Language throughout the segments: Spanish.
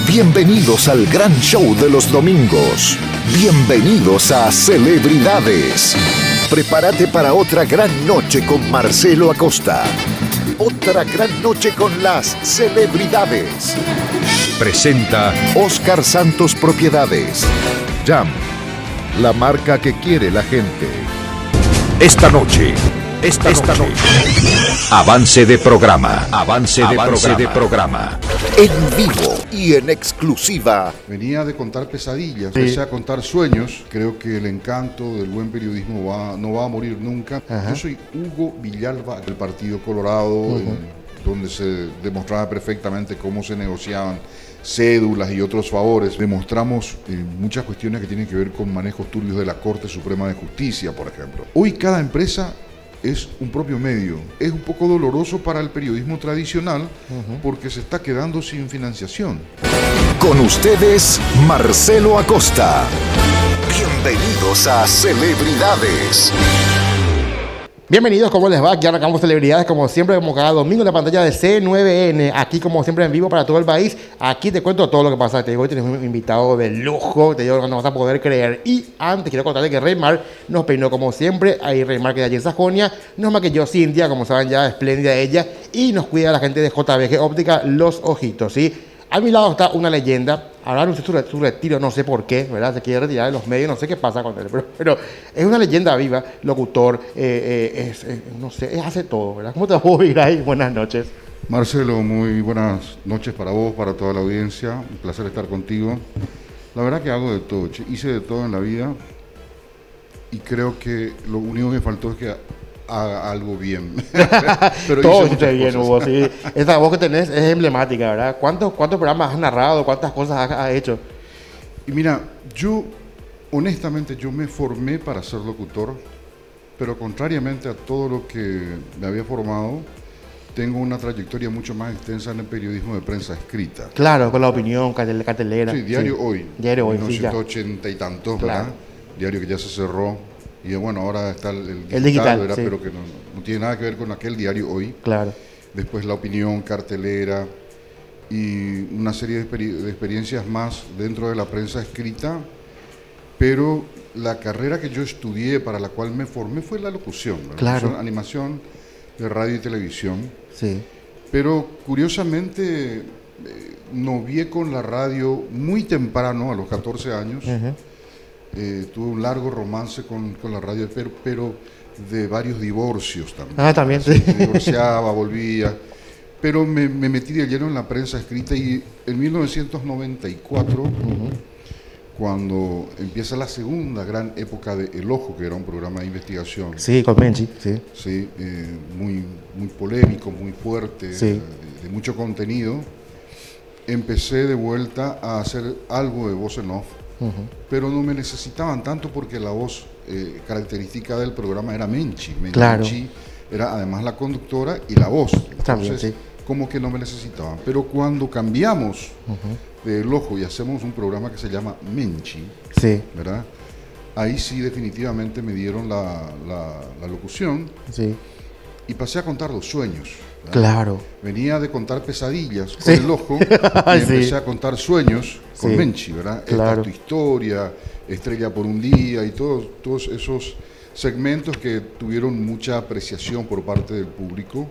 Bienvenidos al gran show de los domingos. Bienvenidos a Celebridades. Prepárate para otra gran noche con Marcelo Acosta. Otra gran noche con las celebridades. Presenta Oscar Santos Propiedades. Jam, la marca que quiere la gente. Esta noche. Avance de programa. Avance de programa. En vivo y en exclusiva. Venía de contar pesadillas, empecé a contar sueños. Creo que el encanto del buen periodismo no va a morir nunca. Ajá. Yo soy Hugo Villalba del Partido Colorado, donde se demostraba perfectamente cómo se negociaban cédulas y otros favores. Demostramos muchas cuestiones que tienen que ver con manejos turbios de la Corte Suprema de Justicia, por ejemplo. Hoy cada empresa es un propio medio. Es un poco doloroso para el periodismo tradicional porque se está quedando sin financiación. Con ustedes, Marcelo Acosta. Bienvenidos a Celebridades. Bienvenidos, ¿cómo les va? Aquí arrancamos Celebridades, como siempre, como cada domingo en la pantalla de C9N. Aquí, como siempre, en vivo para todo el país. Aquí te cuento todo lo que pasa. Te digo, hoy tenemos un invitado de lujo. Te digo, no vas a poder creer. Y antes, quiero contarle que Reymar nos peinó como siempre. Ahí Reymar, que de allí en Sajonia. Nos maquilló Cintia, como saben ya, espléndida ella. Y nos cuida la gente de JBG Óptica los ojitos, ¿sí? A mi lado está una leyenda. Ahora anuncia su retiro, no sé por qué, ¿verdad? Se quiere retirar de los medios, no sé qué pasa con él. Pero es una leyenda viva, locutor, no sé, hace todo, ¿verdad? ¿Cómo te vas a vivir ahí? Buenas noches. Marcelo, muy buenas noches para vos, para toda la audiencia. Un placer estar contigo. La verdad que hago de todo, hice de todo en la vida y creo que lo único que faltó es que haga algo bien. Pero todo hiciste bien, Hugo, sí. Esa voz que tenés es emblemática, ¿verdad? ¿Cuántos programas has narrado? ¿Cuántas cosas has hecho? Y mira, honestamente, yo me formé para ser locutor, pero contrariamente a todo lo que me había formado, tengo una trayectoria mucho más extensa en el periodismo de prensa escrita. Claro, con La Opinión, cartelera. Sí, Diario Hoy. Diario Hoy, 1980 y tantos, ¿verdad? Claro. Diario que ya se cerró. Y bueno, ahora está el digital, ¿verdad? Sí. Pero que no tiene nada que ver con aquel Diario Hoy. Claro. Después La Opinión, cartelera y una serie de experiencias más dentro de la prensa escrita. Pero la carrera que yo estudié, para la cual me formé, fue la locución. Claro. Animación de radio y televisión. Sí. Pero curiosamente novié con la radio muy temprano, a los 14 años. Tuve un largo romance con la radio, pero de varios divorcios también. Ah, también, sí. Me divorciaba, volvía. Pero me metí de lleno en la prensa escrita y en 1994, cuando empieza la segunda gran época de El Ojo, que era un programa de investigación. Sí, con Menchi, sí. Sí, muy polémico, muy fuerte, sí. de mucho contenido. Empecé de vuelta a hacer algo de voz en off. Pero no me necesitaban tanto porque la voz característica del programa era Menchi. Claro. Menchi era además la conductora y la voz. Entonces, también, sí. Como que no me necesitaban. Pero cuando cambiamos de El Ojo y hacemos un programa que se llama Menchi, sí. ¿verdad? Ahí sí definitivamente me dieron la locución. Sí. Y pasé a contar los sueños. ¿verdad? Claro. Venía de contar pesadillas con El Ojo y empecé a contar sueños con Menchi, ¿verdad? Claro. Esta Tu Historia, Estrella por un Día y todos esos segmentos que tuvieron mucha apreciación por parte del público.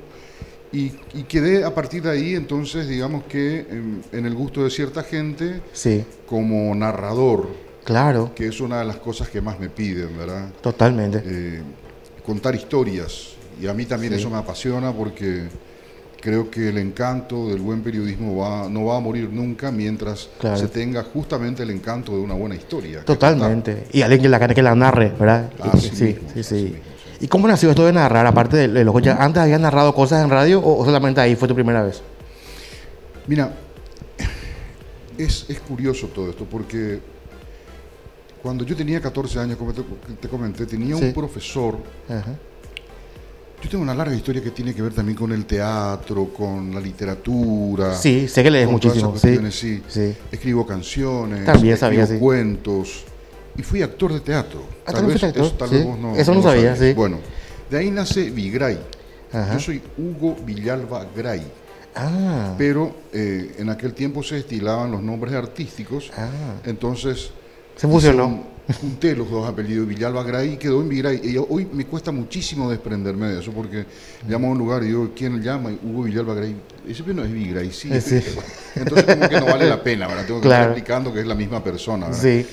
Y quedé a partir de ahí, entonces, digamos que en el gusto de cierta gente, como narrador. Claro. Que es una de las cosas que más me piden, ¿verdad? Totalmente. Contar historias. Y a mí también eso me apasiona porque creo que el encanto del buen periodismo no va a morir nunca mientras se tenga justamente el encanto de una buena historia. Totalmente. Y alguien que la narre, ¿verdad? Sí. ¿Y cómo nació esto de narrar? Aparte de lo que ya antes habías narrado cosas en radio o solamente ahí fue tu primera vez? Mira, es curioso todo esto porque cuando yo tenía 14 años, como te comenté, tenía un profesor. Yo tengo una larga historia que tiene que ver también con el teatro, con la literatura. Sí, sé que lees muchísimo. Sí. Escribo canciones, escribo cuentos y fui actor de teatro. Tal vez vos no. Eso no sabía, sí. Bueno, de ahí nace Vigray. Yo soy Hugo Villalba Gray. Pero en aquel tiempo se estilaban los nombres artísticos, entonces se fusionó. Junté los dos apellidos, Villalba Gray, y quedó en Vigray. Y hoy me cuesta muchísimo desprenderme de eso, porque llamo a un lugar y digo, ¿quién llama? Hugo Villalba Gray. Ese no es Vigray, sí. Entonces como que no vale la pena, ¿verdad? Tengo que estar explicando que es la misma persona, ¿verdad? Sí.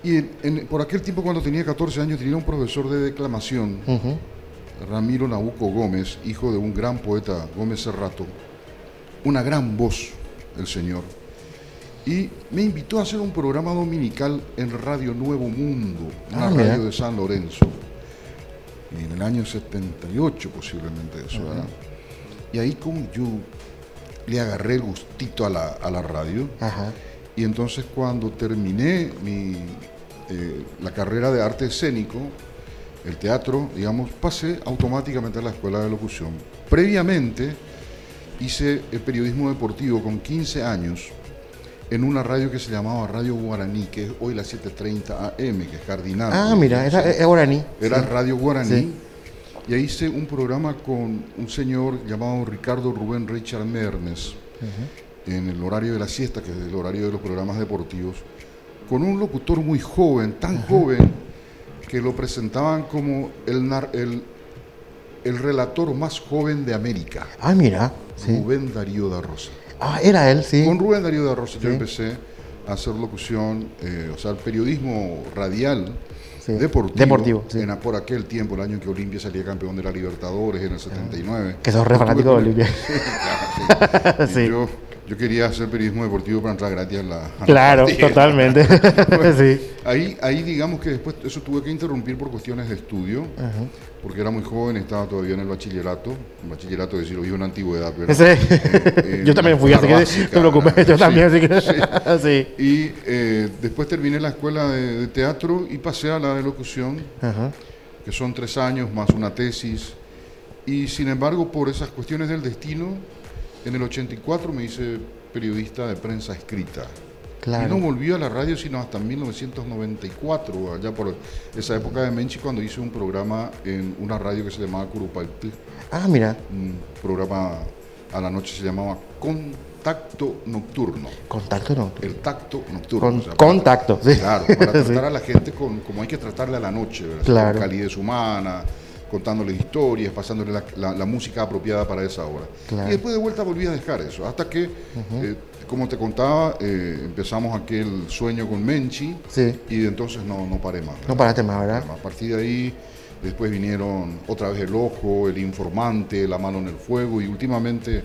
Y por aquel tiempo, cuando tenía 14 años, tenía un profesor de declamación, Ramiro Nabuco Gómez, hijo de un gran poeta, Gómez Cerrato, una gran voz, el señor. Y me invitó a hacer un programa dominical en Radio Nuevo Mundo, una radio de San Lorenzo, en el año 78 posiblemente eso, ¿verdad? Y ahí como yo le agarré el gustito a la radio, y entonces cuando terminé la carrera de arte escénico, el teatro, digamos, pasé automáticamente a la escuela de locución. Previamente hice el periodismo deportivo con 15 años, en una radio que se llamaba Radio Guaraní, que es hoy la 730 AM, que es Cardinal. Mira, era Guaraní. Era Radio Guaraní. Y ahí hice un programa con un señor llamado Ricardo Rubén Richard Mernes, en el horario de la siesta, que es el horario de los programas deportivos, con un locutor muy joven, tan joven, que lo presentaban como el relator más joven de América. Mira. Rubén Darío da Rosa. Era él, sí. Con Rubén Darío da Rosa yo empecé a hacer locución, o sea, el periodismo radial deportivo sí. Por aquel tiempo, el año en que Olimpia salía campeón de la Libertadores, en el 79. Que sos re fanático de Olimpia. Claro, sí. Yo quería hacer periodismo deportivo para entrar gratis a la Claro, totalmente. Bueno, sí. Ahí digamos que después eso tuve que interrumpir por cuestiones de estudio, porque era muy joven, estaba todavía en el bachillerato, es decir, vivo en la antigüedad, pero yo también fui, así que no te preocupes, yo también, así que sí. Y después terminé la escuela de teatro y pasé a la de locución, que son 3 años más una tesis, y sin embargo, por esas cuestiones del destino, en el 84 me hice periodista de prensa escrita. Claro. Y no volví a la radio sino hasta 1994, allá por esa época de Menchi, cuando hice un programa en una radio que se llamaba Curupaytí. Mira. Un programa a la noche se llamaba Contacto Nocturno. Contacto Nocturno. El tacto nocturno. Contacto, sí. Claro, para tratar a la gente como hay que tratarle a la noche, ¿verdad? Claro. Con calidez humana, contándole historias, pasándole la música apropiada para esa hora. Claro. Y después de vuelta volví a dejar eso, hasta que, como te contaba, empezamos aquel sueño con Menchi, y de entonces no paré más. No paraste más, ¿verdad? A partir de ahí, después vinieron otra vez El Ojo, El Informante, La Mano en el Fuego, y últimamente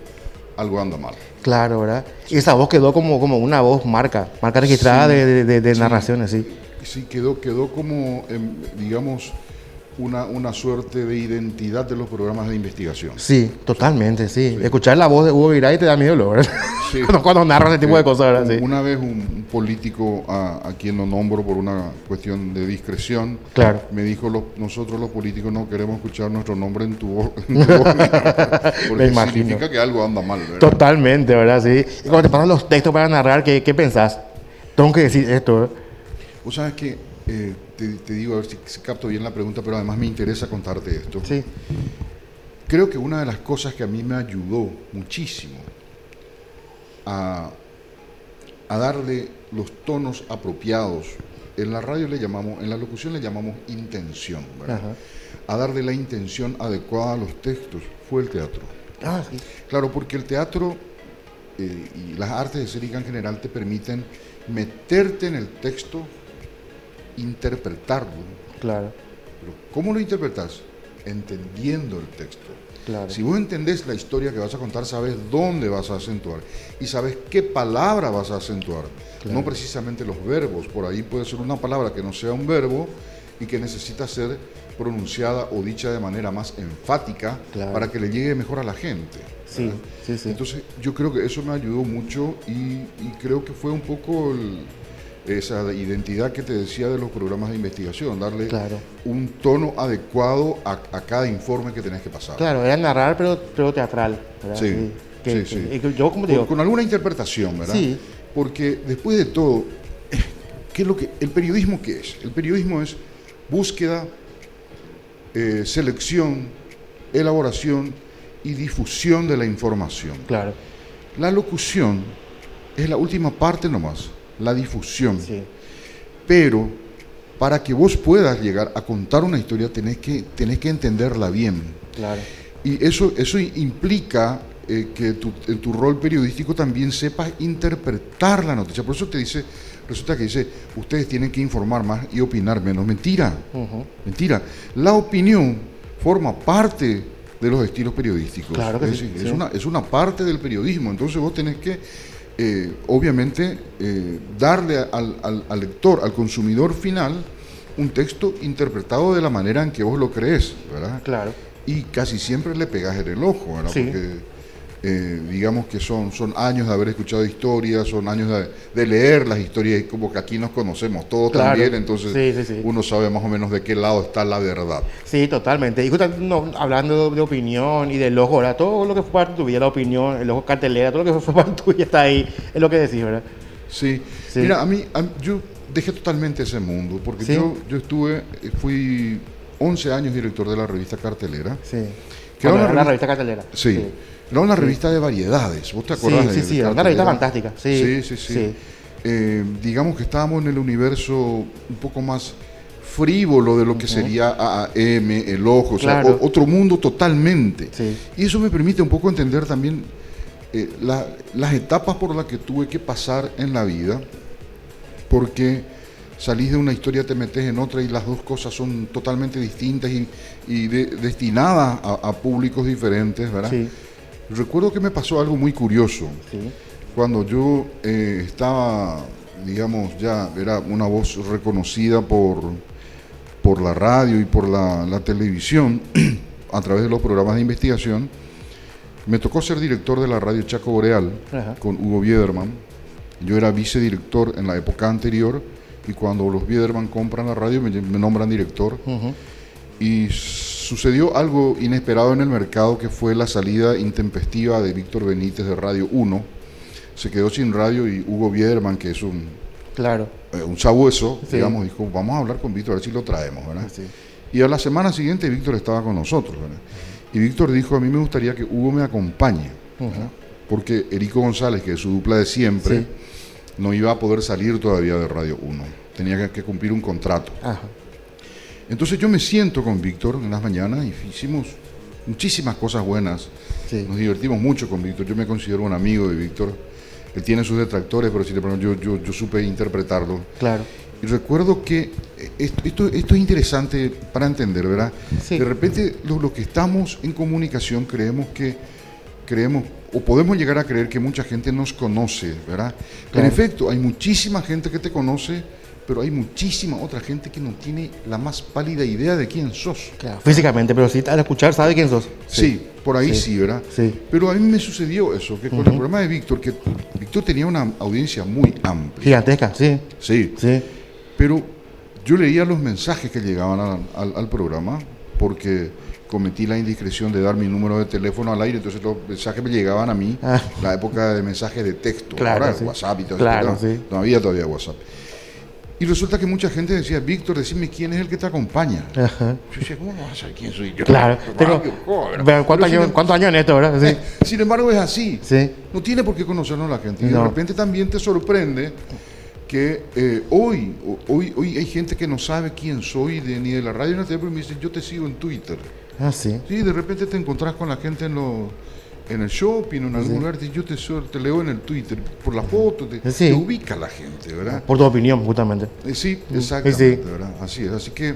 Algo Anda Mal. Claro, ¿verdad? Sí. Y esa voz quedó como una voz marca registrada de narraciones, sí. Sí, quedó como, digamos, una suerte de identidad de los programas de investigación. Sí, totalmente, sí. Escuchar la voz de Hugo Viray te da miedo, ¿verdad? Sí. cuando narra ese tipo de cosas, ¿verdad? Sí. Una vez un político, a quien lo nombro por una cuestión de discreción, me dijo, nosotros los políticos no queremos escuchar nuestro nombre en tu voz. Porque significa que algo anda mal, ¿verdad? Totalmente, ¿verdad? Sí. Y cuando te pasan los textos para narrar, ¿qué pensás? Tengo que decir esto, ¿verdad? Vos sabes que te digo, a ver si capto bien la pregunta, pero además me interesa contarte esto. Sí. Creo que una de las cosas que a mí me ayudó muchísimo a darle los tonos apropiados, en la radio en la locución le llamamos intención, ¿verdad? A darle la intención adecuada a los textos, fue el teatro. Sí. Claro, porque el teatro y las artes escénicas en general te permiten meterte en el texto, interpretarlo. Claro. Pero ¿cómo lo interpretas? Entendiendo el texto. Claro. Si vos entendés la historia que vas a contar, sabes dónde vas a acentuar y sabes qué palabra vas a acentuar. Claro. No precisamente los verbos. Por ahí puede ser una palabra que no sea un verbo y que necesita ser pronunciada o dicha de manera más enfática para que le llegue mejor a la gente. Sí. Entonces yo creo que eso me ayudó mucho y creo que fue un poco esa identidad que te decía de los programas de investigación, darle un tono adecuado a cada informe que tenés que pasar. Claro, era narrar pero teatral, ¿verdad? Sí. Yo, como te digo, con alguna interpretación, ¿verdad? Sí. Porque después de todo, ¿qué es el periodismo qué es? El periodismo es búsqueda, selección, elaboración y difusión de la información. Claro. La locución es la última parte nomás, la difusión. Sí. Pero para que vos puedas llegar a contar una historia tenés que entenderla bien. Claro. Y eso implica que en tu rol periodístico también sepas interpretar la noticia. Por eso resulta que dice, ustedes tienen que informar más y opinar menos. Mentira, mentira. La opinión forma parte de los estilos periodísticos. Claro que es sí, decir, sí. es una parte del periodismo. Entonces vos tenés que, obviamente, darle al lector, al consumidor final, un texto interpretado de la manera en que vos lo crees, ¿verdad? Claro. Y casi siempre le pegás en el ojo, ¿verdad? Sí. Porque digamos que son años de haber escuchado historias, son años de leer las historias, y como que aquí nos conocemos todos Claro. también, entonces Sí. uno sabe más o menos de qué lado está la verdad. Sí, totalmente. Y justamente hablando de opinión y del ojo, ¿verdad? Todo lo que fue parte de tu vida, la opinión, el ojo cartelera, todo lo que fue parte tuya está ahí, es lo que decís, ¿verdad? Sí. Sí. Mira, yo dejé totalmente ese mundo, porque Sí. yo fui 11 años director de la revista Cartelera. Sí. Que era una la revi- revista cartelera. Sí. Era una revista de variedades, ¿vos te acordás de Sí, era una revista fantástica. Sí. Sí. Digamos que estábamos en el universo un poco más frívolo de lo que sería AAM, El Ojo, o sea, Claro. otro mundo totalmente. Sí. Y eso me permite un poco entender también las etapas por las que tuve que pasar en la vida, porque salís de una historia, te metes en otra y las dos cosas son totalmente distintas y destinadas a públicos diferentes, ¿verdad? Sí. Recuerdo que me pasó algo muy curioso. Sí. Cuando yo estaba, digamos, ya era una voz reconocida por la radio y por la televisión, a través de los programas de investigación, me tocó ser director de la radio Chaco Boreal, Ajá. con Hugo Biederman. Yo era vicedirector en la época anterior, y cuando los Biederman compran la radio me nombran director. Y sucedió algo inesperado en el mercado, que fue la salida intempestiva de Víctor Benítez de Radio 1. Se quedó sin radio y Hugo Biederman, que es un sabueso, Sí. digamos, dijo, vamos a hablar con Víctor, a ver si lo traemos, ¿verdad? Sí. Y a la semana siguiente Víctor estaba con nosotros, ¿verdad? Y Víctor dijo, a mí me gustaría que Hugo me acompañe, ¿verdad? Porque Erico González, que es su dupla de siempre, Sí. no iba a poder salir todavía de Radio 1. Tenía que cumplir un contrato. Ajá. Entonces yo me siento con Víctor en las mañanas y hicimos muchísimas cosas buenas. Sí. Nos divertimos mucho con Víctor. Yo me considero un amigo de Víctor. Él tiene sus detractores, pero yo supe interpretarlo. Claro. Y recuerdo que esto es interesante para entender, ¿verdad? Sí. De repente los que estamos en comunicación creemos o podemos llegar a creer que mucha gente nos conoce, ¿verdad? Claro. En efecto, hay muchísima gente que te conoce, pero hay muchísima otra gente que no tiene la más pálida idea de quién sos. Claro. Físicamente, pero sí, al escuchar sabe quién sos. Sí, por ahí sí, ¿verdad? Sí. Pero a mí me sucedió eso, que con el programa de Víctor, que Víctor tenía una audiencia muy amplia. Gigantesca, sí. Sí, Sí. pero yo leía los mensajes que llegaban al programa, porque cometí la indiscreción de dar mi número de teléfono al aire, entonces los mensajes me llegaban a mí, la época de mensajes de texto, Claro, ahora sí. WhatsApp y todo Claro, eso, sí. no había todavía WhatsApp. Y resulta que mucha gente decía, Víctor, decime quién es el que te acompaña. Ajá. Yo decía, ¿cómo no vas a saber quién soy yo? Claro. Pero, Pero ¿cuántos años en esto, verdad? Sí. sin embargo, es así. Sí. No tiene por qué conocernos la gente. Y No. de repente también te sorprende que hoy hay gente que no sabe quién soy ni de la radio ni de la tele, pero me dicen, yo te sigo en Twitter. Ah, sí. Sí, de repente te encontrás con la gente en el shopping o en algún lugar, y yo te leo en el Twitter por la foto, Sí. te ubica la gente, ¿verdad? Por tu opinión, justamente. Sí, exactamente, Sí. ¿verdad? Así es. Así que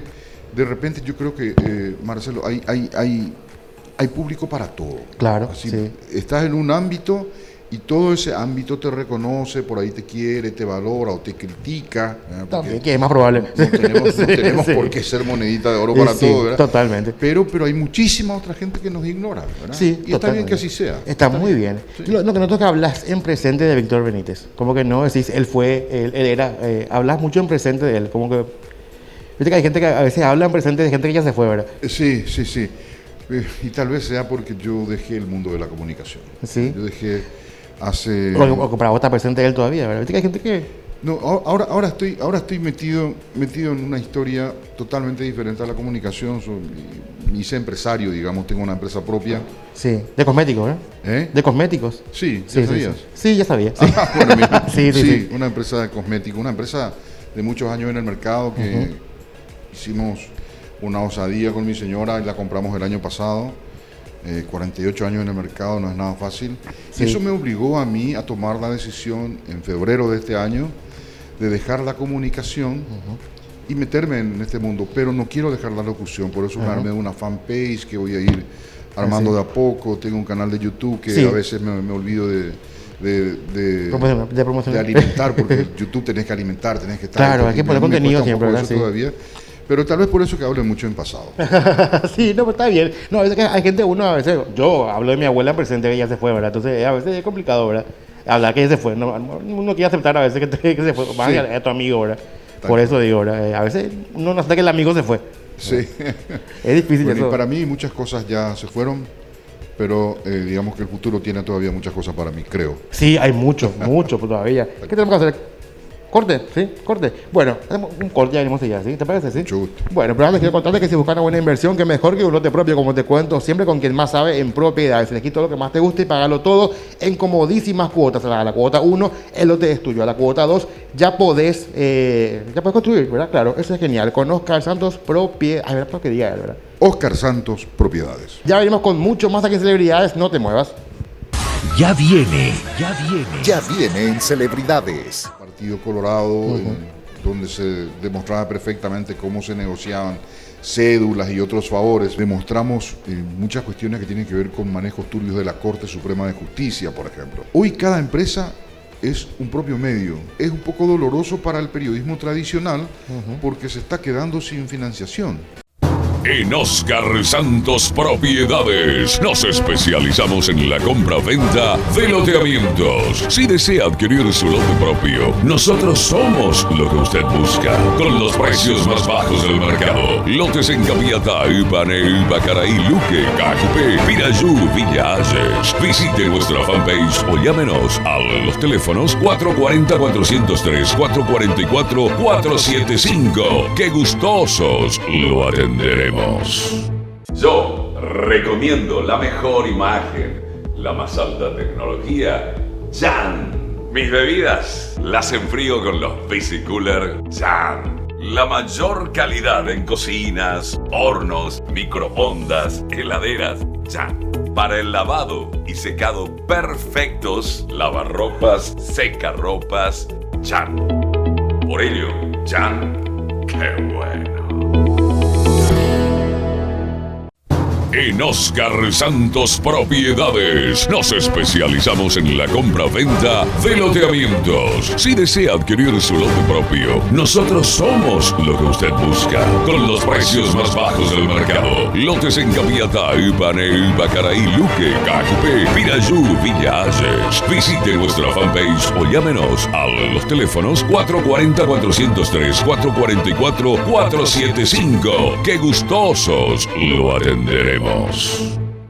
de repente yo creo que, Marcelo, hay público para todo. Claro, Así, sí. estás en un ámbito y todo ese ámbito te reconoce, por ahí te quiere, te valora o te critica. ¿verdad? Porque También, que es más probable. no tenemos, no tenemos Sí. por qué ser monedita de oro para Sí, todo, ¿verdad? totalmente. Pero hay muchísima otra gente que nos ignora, ¿verdad? Sí, y está bien totalmente. que así sea. Está muy bien. Sí. Lo que noto es que hablas en presente de Víctor Benítez. Como que no decís, él era. Hablas mucho en presente de él. Como que. Viste que hay gente que a veces habla en presente de gente que ya se fue, ¿verdad? Sí. Y tal vez sea porque yo dejé el mundo de la comunicación. Sí. Yo dejé hace... O para vos está presente de él todavía, ¿verdad? Viste que hay gente que. No, ahora estoy metido en una historia totalmente diferente a la comunicación. Hice empresario, digamos, tengo una empresa propia. Sí, de cosméticos, ¿eh? ¿De cosméticos? Sí, ¿ya sabías? Sí, ya sabía. Sí. Bueno, mira, sí, una empresa de cosméticos, una empresa de muchos años en el mercado que hicimos una osadía con mi señora y la compramos el año pasado. 48 años en el mercado no es nada fácil. Sí. Y eso me obligó a mí a tomar la decisión en febrero de este año de dejar la comunicación y meterme en este mundo, pero no quiero dejar la locución, por eso me armé una fanpage que voy a ir armando de a poco. Tengo un canal de YouTube que a veces me olvido de alimentar, porque YouTube tenés que alimentar, tenés que estar... Claro, hay que poner contenido siempre, ¿verdad? Sí. Todavía, pero tal vez por eso que hablo mucho en pasado. Sí, no, pues está bien. No, a veces hay gente, a veces, yo hablo de mi abuela en presente que ya se fue, ¿verdad? Entonces a veces es complicado, ¿verdad? Hablar que ya se fue, uno quiere aceptar a veces que se fue, más a tu amigo, ¿verdad? Por eso digo, ¿verdad? A veces uno no acepta que el amigo se fue. Sí. Es difícil bueno, eso. Y para mí muchas cosas ya se fueron, pero digamos que el futuro tiene todavía muchas cosas para mí, creo. Sí, hay mucho todavía. ¿Qué tenemos que hacer? Corte, ¿sí? Corte. Bueno, hacemos un corte y venimos allá, ¿sí? ¿Te parece? ¿Sí? Mucho gusto. Bueno, pero antes quiero contarte que si buscas una buena inversión, que mejor que un lote propio, como te cuento, siempre con quien más sabe en propiedades. Elegí todo lo que más te guste y pagarlo todo en comodísimas cuotas. A la cuota 1, el lote es tuyo. A la cuota 2, ya podés construir, ¿verdad? Claro, eso es genial. Con Oscar Santos Propiedades. Ay, ¿verdad? ¿Qué diga él, verdad? Oscar Santos Propiedades. Ya venimos con mucho más aquí en Celebridades. No te muevas. Ya viene en Celebridades. Partido Colorado, donde se demostraba perfectamente cómo se negociaban cédulas y otros favores. Demostramos muchas cuestiones que tienen que ver con manejos turbios de la Corte Suprema de Justicia, por ejemplo. Hoy cada empresa es un propio medio. Es un poco doloroso para el periodismo tradicional porque se está quedando sin financiación. En Oscar Santos Propiedades nos especializamos en la compra-venta de loteamientos. Si desea adquirir su lote propio, nosotros somos lo que usted busca, con los precios más bajos del mercado. Lotes en Capiatá, Ipanel, Bacaraí, Luque, Cajupé, Pirayú, Villa Ayes. Visite nuestra fanpage o llámenos a los teléfonos 440-403, 444-475. ¡Qué gustosos lo atenderemos! Yo recomiendo la mejor imagen, la más alta tecnología, Jan. Mis bebidas las enfrío con los BC Cooler Jan. La mayor calidad en cocinas, hornos, microondas, heladeras, Jan. Para el lavado y secado perfectos, lavarropas, secarropas, Jan. Por ello, Jan, qué bueno. En Oscar Santos Propiedades nos especializamos en la compra-venta de loteamientos. Si desea adquirir su lote propio, nosotros somos lo que usted busca, con los precios más bajos del mercado. Lotes en Capiatá, Ipanel, Bacaraí, Luque, Cajupé, Pirayú, Villa Ayes. Visite nuestra fanpage o llámenos a los teléfonos 440-403, 444-475. ¡Qué gustosos lo atenderemos!